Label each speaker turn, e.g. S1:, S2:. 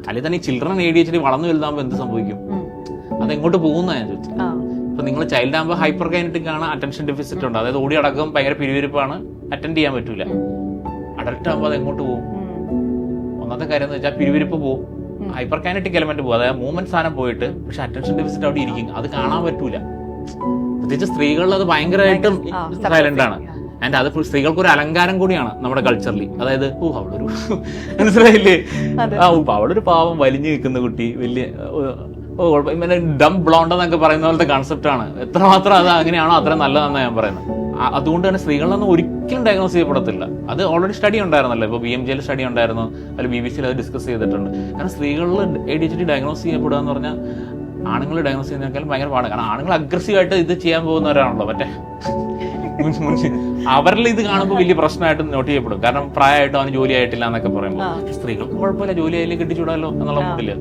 S1: അല്ലെങ്കിൽ തന്നെ ഈ ചിൽഡ്രൻ ADHD വളർന്നു വലുതാകുമ്പോൾ എന്ത് സംഭവിക്കും, അതെങ്ങോട്ട് പോകുന്ന ഞാൻ ചോദിച്ചത്. ഇപ്പൊ നിങ്ങൾ ചൈൽഡ് ആകുമ്പോൾ ഹൈപ്പർ കൈനറ്റിക് ആണ്, അറ്റൻഷൻ ഡെഫിസിറ്റ് ഉണ്ട്, അതായത് ഓടി അടക്കം ഭയങ്കര പിരിവിരിപ്പാണ്, അറ്റൻഡ് ചെയ്യാൻ പറ്റൂല. അഡൽട്ട് ആകുമ്പോൾ അത് എങ്ങോട്ട് പോകും? ഒന്നാമത്തെ കാര്യം എന്ന് വെച്ചാൽ പിരിവിരിപ്പ് പോകും, ഹൈപ്പർ കൈനറ്റിക് എലമെന്റ് പോകും, അതായത് മൂവ്മെന്റ് സാധനം പോയിട്ട്, പക്ഷെ അറ്റൻഷൻ ഡെഫിസിറ്റ് അവിടെ ഇരിക്കും, അത് കാണാൻ പറ്റൂല. പ്രത്യേകിച്ച് സ്ത്രീകളിൽ അത് ഭയങ്കരമായിട്ടും സൈലന്റ് ആണ്. ആൻഡ് അത് സ്ത്രീകൾക്ക് ഒരു അലങ്കാരം കൂടിയാണ് നമ്മുടെ കൾച്ചറിൽ. അതായത് അവളൊരു മനസ്സിലായില്ലേ, അവളൊരു പാവം വലിഞ്ഞു നിൽക്കുന്ന കുട്ടി, വലിയ ഇങ്ങനെ ഡം ബ്ലോണ്ട് എന്നൊക്കെ പറയുന്ന പോലത്തെ കൺസെപ്റ്റ് ആണ്. എത്രമാത്രം അത് അങ്ങനെയാണോ അത്രയും നല്ലതാണെന്ന് ഞാൻ പറയുന്നത്. അതുകൊണ്ട് തന്നെ സ്ത്രീകളിലൊന്നും ഒരിക്കലും ഡയഗ്നോസ് ചെയ്യപ്പെടത്തില്ല. അത് ഓൾറെഡി സ്റ്റഡി ഉണ്ടായിരുന്നല്ലോ, ഇപ്പോൾ BMJ സ്റ്റഡി ഉണ്ടായിരുന്നു, അതിൽ BBC അത് ഡിസ്കസ് ചെയ്തിട്ടുണ്ട്. കാരണം സ്ത്രീകളിൽ ADHD ഡയഗ്നോസ് ചെയ്യപ്പെടുക എന്ന് പറഞ്ഞാൽ ആണുങ്ങൾ ഡയഗ്നോസ് ചെയ്യുന്നതിനേക്കാളും ഭയങ്കര പാടാണ്. കാരണം ആണുങ്ങൾ അഗ്രസീവായിട്ട് ഇത് ചെയ്യാൻ പോകുന്നവരാണല്ലോ, മറ്റേ അവരിൽ ഇത് കാണുമ്പോൾ വലിയ പ്രശ്നമായിട്ട് നോട്ട് ചെയ്യപ്പെടും. കാരണം പ്രായമായിട്ട് അവന് ജോലി ആയിട്ടില്ല എന്നൊക്കെ പറയുമ്പോൾ സ്ത്രീകൾക്ക് കുഴപ്പമില്ല, ജോലി ആയാലും കിട്ടിച്ചൂടാലോ എന്നുള്ള മൂട്ടില്ല.